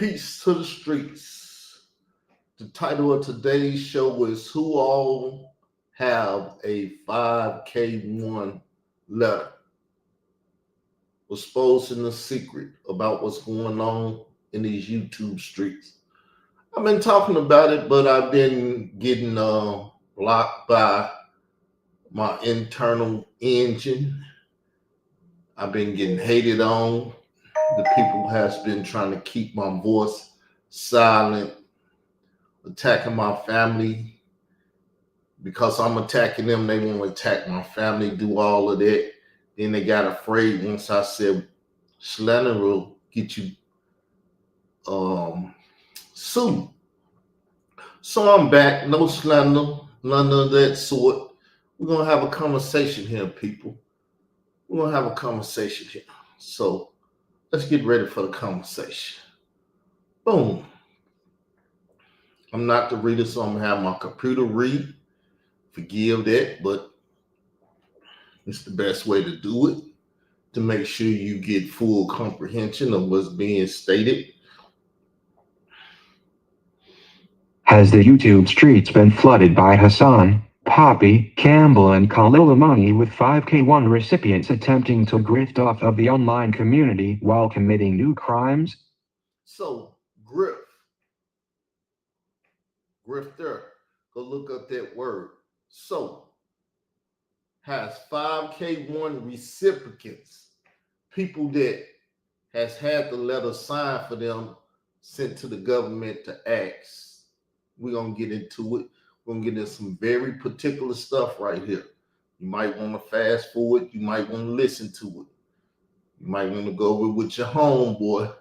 Peace to the streets. The title of today's show is Who All Have a 5K1 Letter? Exposing the secret about what's going on in these YouTube streets. I've been talking about it, but I've been getting blocked by my internal engine. I've been getting hated on. The people has been trying to keep my voice silent, attacking my family. Because I'm attacking them, they want to attack my family, do all of that. Then they got afraid once I said slander will get you sued. So I'm back, no slander, none of that sort. We're gonna have a conversation here, people. We're gonna have a conversation here. So let's get ready for the conversation. Boom. I'm not the reader, so I'm gonna have my computer read. Forgive that, but it's the best way to do it to make sure you get full comprehension of what's being stated. Has the YouTube streets been flooded by Hassan, Poppy, Campbell, and Khalil Amani with 5K1 recipients attempting to grift off of the online community while committing new crimes? So, grifter, go look up that word. So, has 5K1 recipients, people that has had the letter signed for them sent to the government to ask. We're going to get into it. We're going to get into some very particular stuff right here. You might want to fast forward. You might want to listen to it. You might want to go over with your homeboy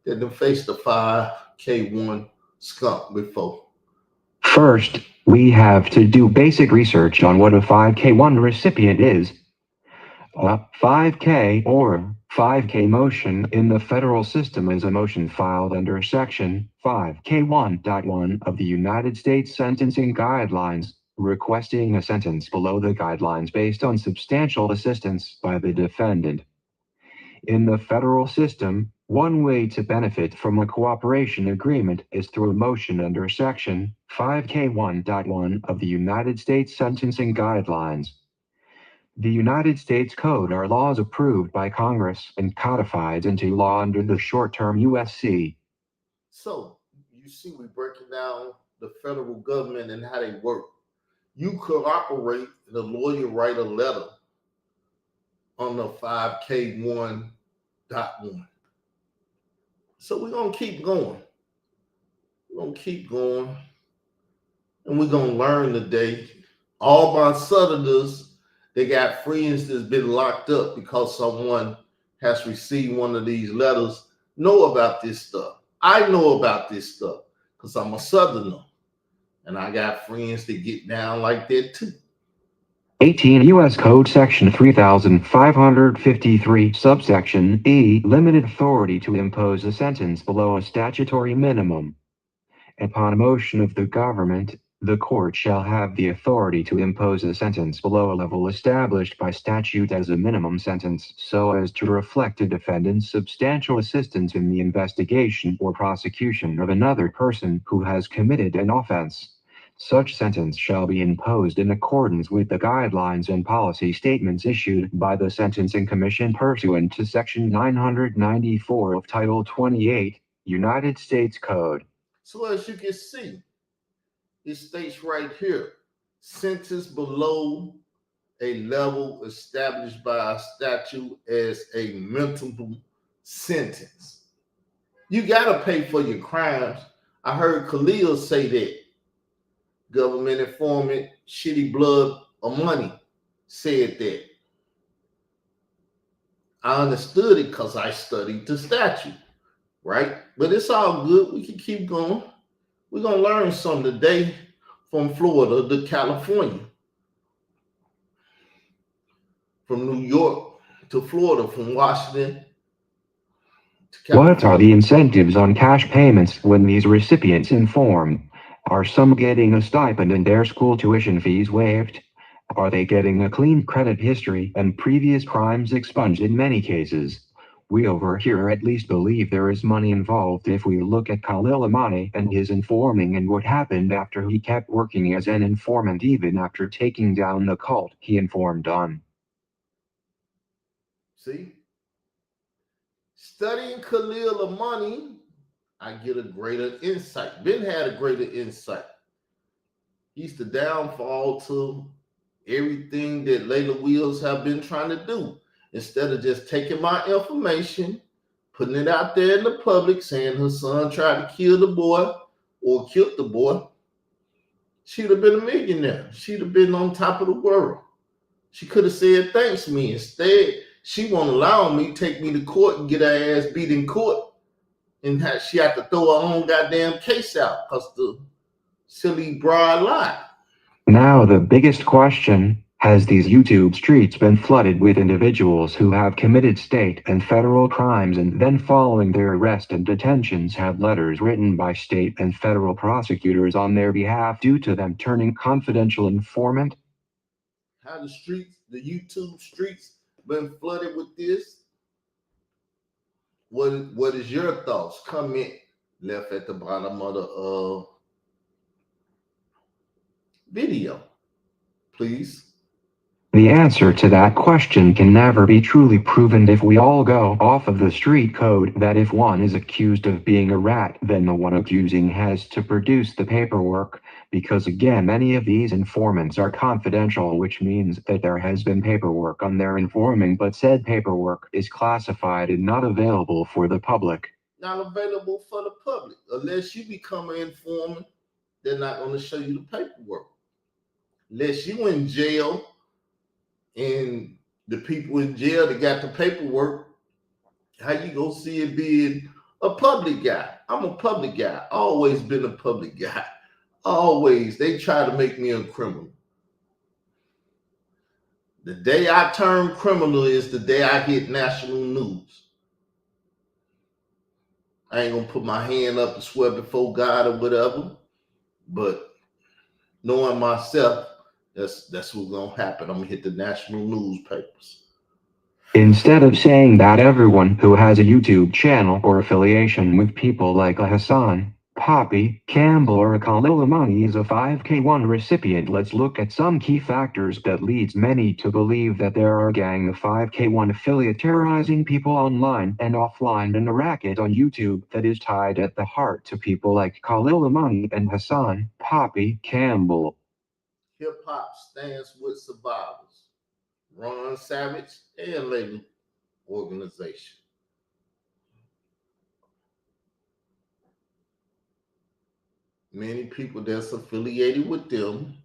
that done faced the 5K1 skunk before. First, we have to do basic research on what a 5K1 recipient is. A 5K or 5K motion in the federal system is a motion filed under Section 5K1.1 of the United States Sentencing Guidelines, requesting a sentence below the guidelines based on substantial assistance by the defendant. In the federal system, one way to benefit from a cooperation agreement is through a motion under Section 5K1.1 of the United States Sentencing Guidelines. The United States Code are laws approved by Congress and codified into law under the short-term USC. So, you see, we're breaking down the federal government and how they work. You cooperate, and the lawyer write a letter on the 5K1.1. So we're going to keep going. We're going to keep going. And we're going to learn today. All my Southerners, they got friends that's been locked up because someone has received one of these letters, know about this stuff. I know about this stuff because I'm a Southerner. And I got friends that get down like that too. 18 U.S. Code Section 3553, subsection E, limited authority to impose a sentence below a statutory minimum. Upon motion of the government, the court shall have the authority to impose a sentence below a level established by statute as a minimum sentence so as to reflect a defendant's substantial assistance in the investigation or prosecution of another person who has committed an offense. Such sentence shall be imposed in accordance with the guidelines and policy statements issued by the Sentencing Commission pursuant to Section 994 of Title 28, United States Code. So as you can see, it states right here, sentence below a level established by a statute as a minimum sentence. You got to pay for your crimes. I heard Khalil say that. Government informant, shitty blood or money said that. I understood it because I studied the statute, right? But it's all good. We can keep going. We're going to learn something today from Florida to California, from New York to Florida, from Washington to California. What are the incentives on cash payments when these recipients inform? Are some getting a stipend and their school tuition fees waived? Are they getting a clean credit history and previous crimes expunged in many cases? We over here at least believe there is money involved if we look at Khalil Amani and his informing and what happened after he kept working as an informant even after taking down the cult he informed on. See, studying Khalil Amani, I get a greater insight. Ben had a greater insight. He's the downfall to everything that Layla Wheels have been trying to do. Instead of just taking my information, putting it out there in the public, saying her son tried to kill the boy or killed the boy, she'd have been a millionaire. She'd have been on top of the world. She could have said thanks to me. Instead, she won't allow me, take me to court and get her ass beat in court. And she had to throw her own goddamn case out because the silly broad lied. Now the biggest question, has these YouTube streets been flooded with individuals who have committed state and federal crimes and then following their arrest and detentions have letters written by state and federal prosecutors on their behalf due to them turning confidential informant? How the YouTube streets, been flooded with this? What is your thoughts? Comment left at the bottom of the video, please. The answer to that question can never be truly proven if we all go off of the street code that if one is accused of being a rat, then the one accusing has to produce the paperwork, because again, many of these informants are confidential, which means that there has been paperwork on their informing, but said paperwork is classified and not available for the public. Not available for the public. Unless you become an informant, they're not going to show you the paperwork. Unless you in jail and the people in jail that got the paperwork, how you gonna see it being a public guy? I'm a public guy. Always been a public guy. Always. They try to make me a criminal. The day I turn criminal is the day I hit national news. I ain't gonna put my hand up and swear before God or whatever, but knowing myself, that's what's gonna happen. I'm gonna hit the national newspapers. Instead of saying that everyone who has a YouTube channel or affiliation with people like a Hassan, Poppy, Campbell or Khalil Amani is a 5K1 recipient, let's look at some key factors that leads many to believe that there are a gang of 5K1 affiliate terrorizing people online and offline and a racket on YouTube that is tied at the heart to people like Khalil Amani and Hassan, Poppy, Campbell. Hip hop stands with survivors. Ron Savage and Label Organization. Many people that's affiliated with them.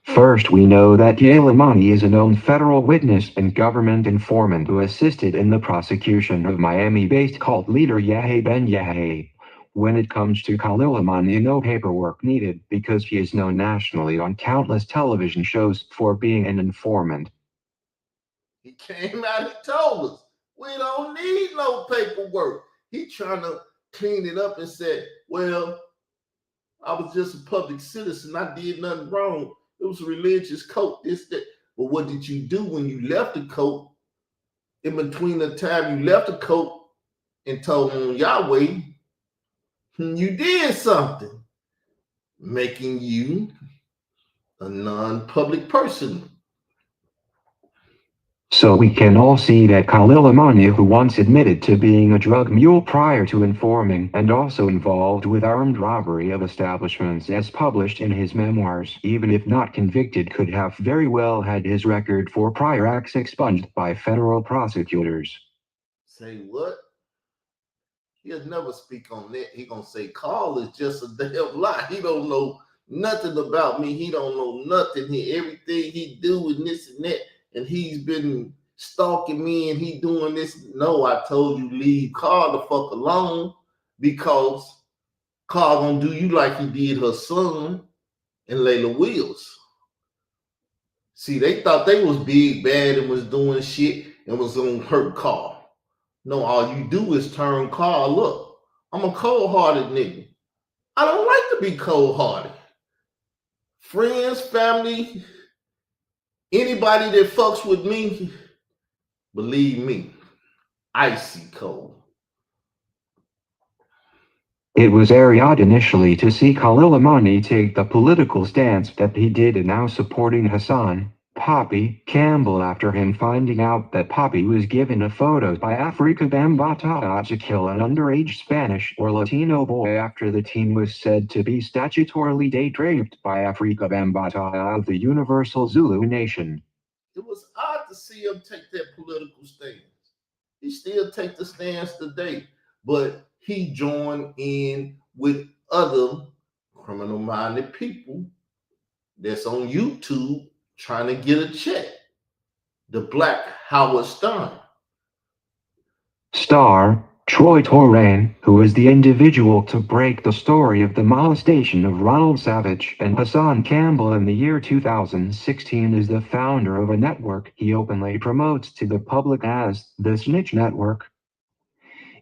First, we know that Khalil Amani is a known federal witness and government informant who assisted in the prosecution of Miami-based cult leader Yahya Ben Yahya. When it comes to Khalil Amani, no paperwork needed because he is known nationally on countless television shows for being an informant. He came out and told us, we don't need no paperwork. He trying to clean it up and said, well, I was just a public citizen. I did nothing wrong. It was a religious cult, this, that. But what did you do when you left the cult? In between the time you left the cult and told on Yahweh, you did something, making you a non-public person. So we can all see that Khalil Amani, who once admitted to being a drug mule prior to informing and also involved with armed robbery of establishments as published in his memoirs, even if not convicted, could have very well had his record for prior acts expunged by federal prosecutors. Say what? He'll never speak on that. He gonna say Carl is just a damn lie. He don't know nothing about me. He don't know nothing. Everything he do and this and that, and he's been stalking me and he doing this. No, I told you leave Carl the fuck alone because Carl gonna do you like he did her son and Layla Wills. See, they thought they was big bad and was doing shit and was gonna hurt Carl. No, all you do is turn Carl up. I'm a cold-hearted nigga. I don't like to be cold-hearted. Friends, family, anybody that fucks with me, believe me, Icy cold. It was very odd initially to see Khalil Amani take the political stance that he did and now supporting Hassan Poppy Campbell after him finding out that Poppy was given a photo by Africa Bambaataa to kill an underage Spanish or Latino boy after the teen was said to be statutorily date raped by Africa Bambaataa of the Universal Zulu Nation. It was odd to see him take that political stance. He still take the stance today, but he joined in with other criminal-minded people that's on YouTube trying to get a check. The Black Howard Stern. Star, Troy Torain, who was the individual to break the story of the molestation of Ronald Savage and Hassan Campbell in the year 2016, is the founder of a network he openly promotes to the public as the Snitch Network.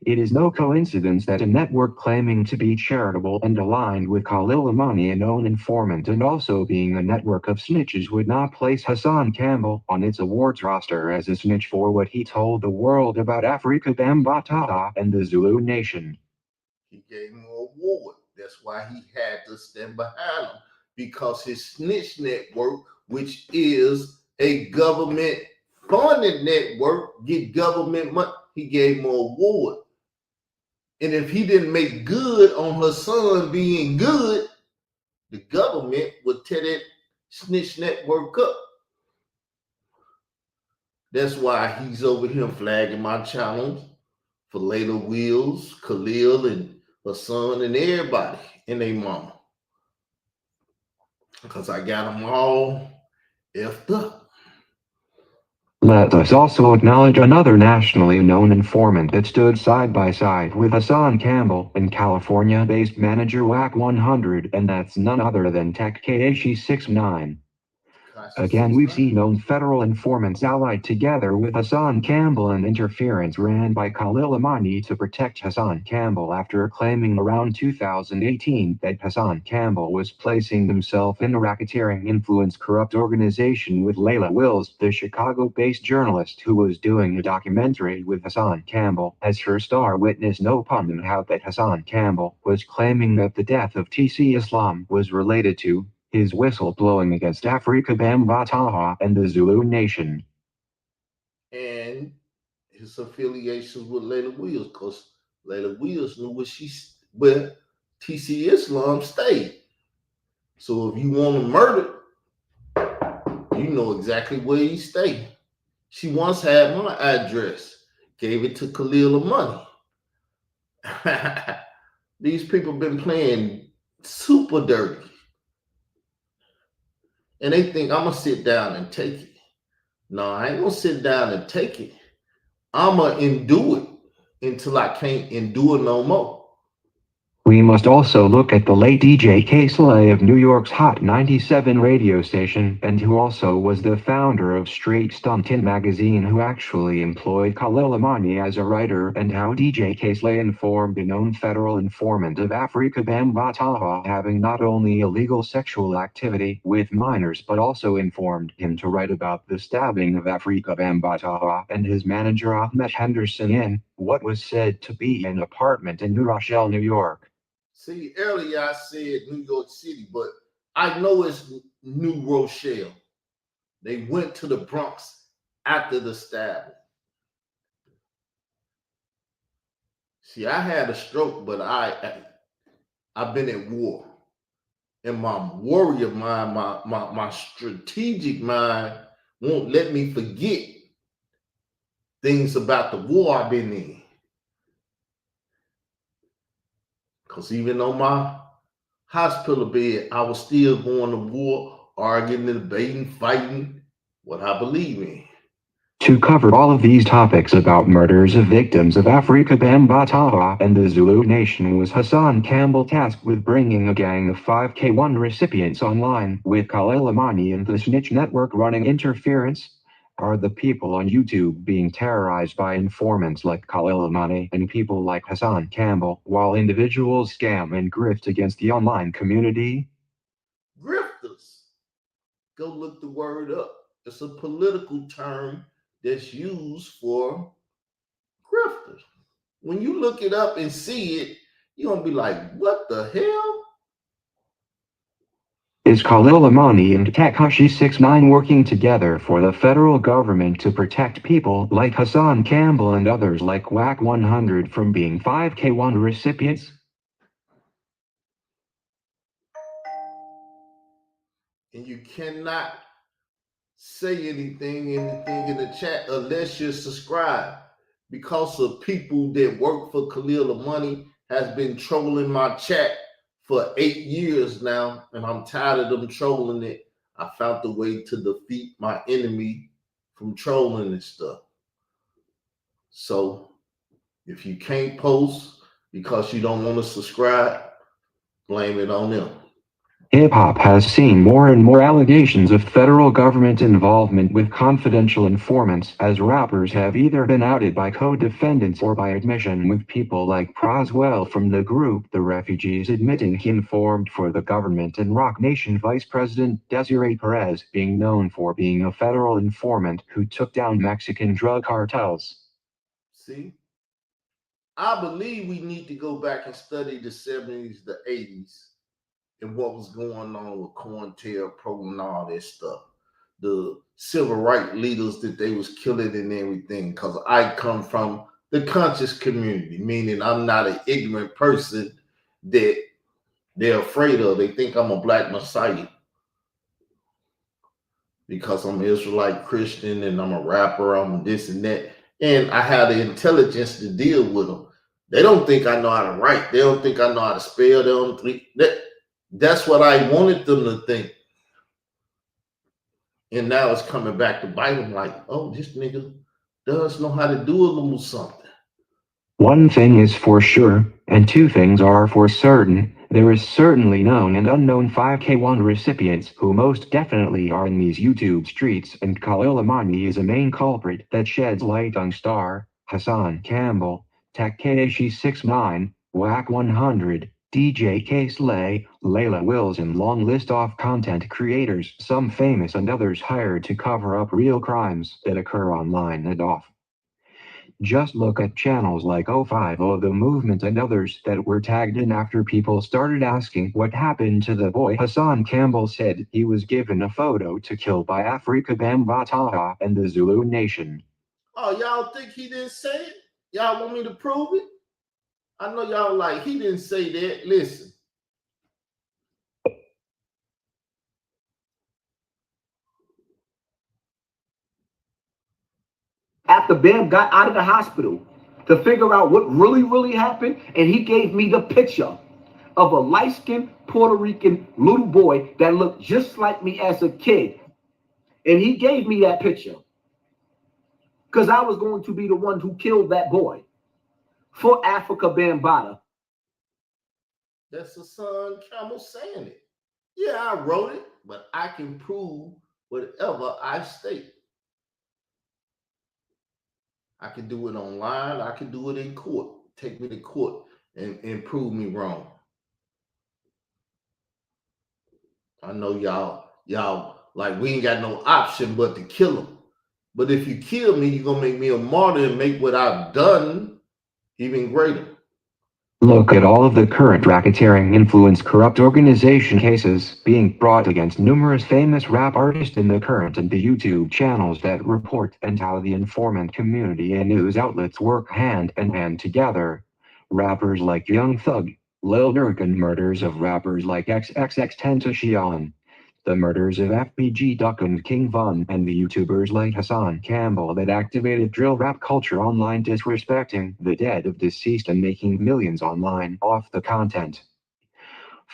It is no coincidence that a network claiming to be charitable and aligned with Khalil Amani, a known informant and also being a network of snitches, would not place Hassan Campbell on its awards roster as a snitch for what he told the world about Africa Bambaataa and the Zulu Nation. He gave him an award. That's why he had to stand behind him, because his snitch network, which is a government funded network, get government money. He gave him an award. And if he didn't make good on her son being good, the government would tear that snitch network up. That's why he's over here flagging my channels for later Wheels, Khalil, and her son, and everybody, and their mama. Because I got them all effed up. Let us also acknowledge another nationally known informant that stood side by side with Hassan Campbell and California-based manager WAC 100, and that's none other than Tech Keishi 69. Again, we've seen known federal informants allied together with Hassan Campbell in interference ran by Khalil Amani to protect Hassan Campbell after claiming around 2018 that Hassan Campbell was placing himself in a racketeering influence corrupt organization with Layla Wills, the Chicago-based journalist who was doing a documentary with Hassan Campbell as her star witness. No pun in how that Hassan Campbell was claiming that the death of TC Islam was related to his whistleblowing against Africa Bambaataa and the Zulu Nation. And his affiliations with Layla Wills, because Layla Wills knew where TC Islam stayed. So if you want him murdered, you know exactly where he stayed. She once had my address, gave it to Khalil Money. These people been playing super dirty. And they think I'm gonna sit down and take it. No, I ain't gonna sit down and take it. I'ma endure it until I can't endure no more. We must also look at the late DJ K-Slay of New York's Hot 97 radio station, and who also was the founder of Straight Stuntin magazine, who actually employed Khalil Amani as a writer, and how DJ K-Slay informed a known federal informant of Africa Bambaataa having not only illegal sexual activity with minors but also informed him to write about the stabbing of Africa Bambaataa and his manager Ahmet Henderson in what was said to be an apartment in New Rochelle, New York. See, earlier I said New York City, but I know it's New Rochelle. They went to the Bronx after the stabbing. See, I had a stroke, but I've been at war. And my warrior mind, my strategic mind won't let me forget things about the war I've been in. Because even on my hospital bed, I was still going to war, arguing, debating, fighting what I believe in. To cover all of these topics about murders of victims of Africa Bambaataa and the Zulu Nation was Hassan Campbell tasked with bringing a gang of 5K1 recipients online, with Khalil Amani and the Snitch Network running interference. Are the people on YouTube being terrorized by informants like Khalil Amani and people like Hassan Campbell, while individuals scam and grift against the online community? Grifters. Go look the word up. It's a political term that's used for When you look it up and see it, you're gonna be like, what the hell? Is Khalil Amani and Tekashi 69 working together for the federal government to protect people like Hassan Campbell and others like WAC 100 from being 5K1 recipients? And you cannot say anything in the chat unless you're subscribed, because of people that work for Khalil Money has been trolling my chat for 8 years now, and I'm tired of them trolling it. I found the way to defeat my enemy from trolling and stuff. So if you can't post because you don't want to subscribe, blame it on them. Hip-hop has seen more and more allegations of federal government involvement with confidential informants, as rappers have either been outed by co-defendants or by admission, with people like Proswell from the group The Refugees admitting he informed for the government, and Rock Nation Vice President Desiree Perez being known for being a federal informant who took down Mexican drug cartels. See, I believe we need to go back and study the 70s, the 80s, and what was going on with COINTELPRO and all that stuff. The civil rights leaders that they was killing and everything. Because I come from the conscious community, meaning I'm not an ignorant person that they're afraid of. They think I'm a black messiah because I'm Israelite Christian and I'm a rapper, I'm this and that. And I have the intelligence to deal with them. They don't think I know how to write. They don't think I know how to spell. They don't think that's what I wanted them to think. And now it's coming back to bite them like, oh, this nigga does know how to do a little something. One thing is for sure, and two things are for certain. There is certainly known and unknown 5K1 recipients who most definitely are in these YouTube streets, and Khalil Amani is a main culprit that sheds light on Star, Hassan Campbell, Tekashi 69, WAC 100, DJ K-Slay, Layla Wills, and long list of content creators, some famous and others hired to cover up real crimes that occur online and off. Just look at channels like 050 The Movement and others that were tagged in after people started asking what happened to the boy. Hassan Campbell said he was given a photo to kill by Afrika Bambaataa and the Zulu Nation. Oh, y'all think he didn't say it? Y'all want me to prove it? I know y'all like, he didn't say that. Listen. After Bam got out of the hospital to figure out what really happened, and he gave me the picture of a light-skinned Puerto Rican little boy that looked just like me as a kid. And he gave me that picture because I was going to be the one who killed that boy for Afrika Bambaataa. That's Hassan Campbell saying it. Yeah, I wrote it, but I can prove whatever I state. I can do it online. I can do it in court. Take me to court and prove me wrong. I know y'all like, we ain't got no option but to kill him. But if you kill me, you're gonna make me a martyr and make what I've done even greater. Look at all of the current racketeering, influence, corrupt organization cases being brought against numerous famous rap artists in the current, and the YouTube channels that report, and how the informant community and news outlets work hand in hand together. Rappers like Young Thug, Lil Durk, and murders of rappers like XXXTentacion. The murders of FBG Duck and King Von, and the YouTubers like Hassan Campbell that activated drill rap culture online, disrespecting the dead of deceased and making millions online off the content.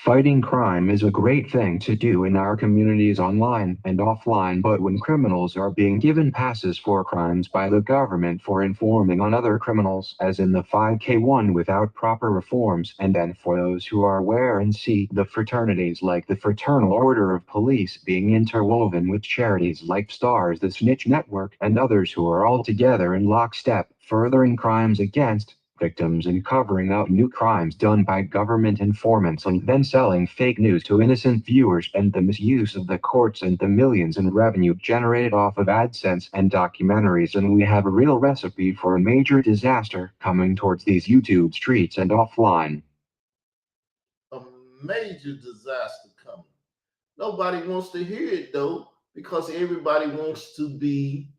Fighting crime is a great thing to do in our communities online and offline, but when criminals are being given passes for crimes by the government for informing on other criminals, as in the 5K1, without proper reforms, and then for those who are aware and see the fraternities like the Fraternal Order of Police being interwoven with charities like STARS, the Snitch Network, and others who are all together in lockstep, furthering crimes against victims and covering up new crimes done by government informants and then selling fake news to innocent viewers, and the misuse of the courts and the millions in revenue generated off of AdSense and documentaries. And we have a real recipe for a major disaster coming towards these YouTube streets and offline. A major disaster coming. Nobody wants to hear it though, because everybody wants to be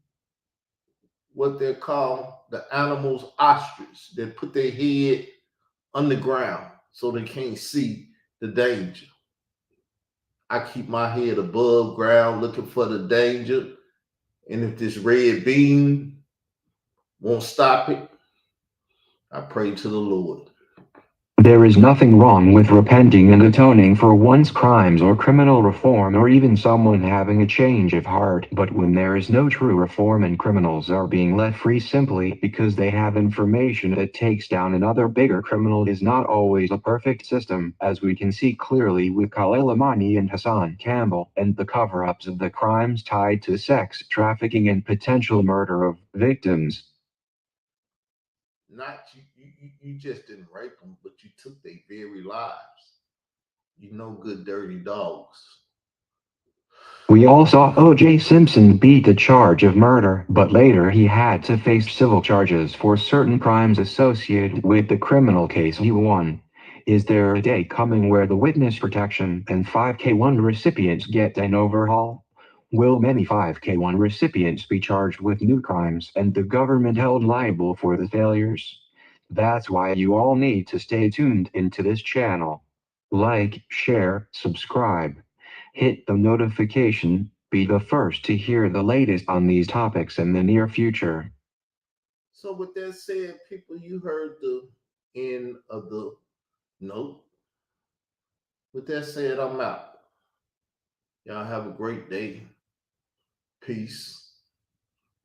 what they call the animal's ostrich. They put their head underground so they can't see the danger. I keep my head above ground looking for the danger. And if this red beam won't stop it, I pray to the Lord. There is nothing wrong with repenting and atoning for one's crimes or criminal reform or even someone having a change of heart, but when there is no true reform and criminals are being let free simply because they have information that takes down another bigger criminal is not always a perfect system, as we can see clearly with Khalil Amani and Hassan Campbell and the cover-ups of the crimes tied to sex trafficking and potential murder of victims. Not you just didn't rape them, but you took their very lives. You no good dirty dogs. We all saw O.J. Simpson beat the charge of murder, but later he had to face civil charges for certain crimes associated with the criminal case he won. Is there a day coming where the witness protection and 5K1 recipients get an overhaul? Will many 5K1 recipients be charged with new crimes and the government held liable for the failures? That's why you all need to stay tuned into this channel. Like, share, subscribe. Hit the notification, be the first to hear the latest on these topics in the near future. So with that said, people, you heard the end of the note. With that said, I'm out. Y'all have a great day. Peace.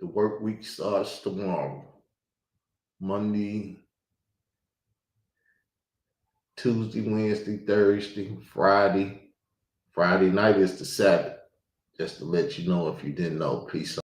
The work week starts tomorrow. Monday, Tuesday, Wednesday, Thursday, Friday. Friday night is the Sabbath. Just to let you know if you didn't know. Peace.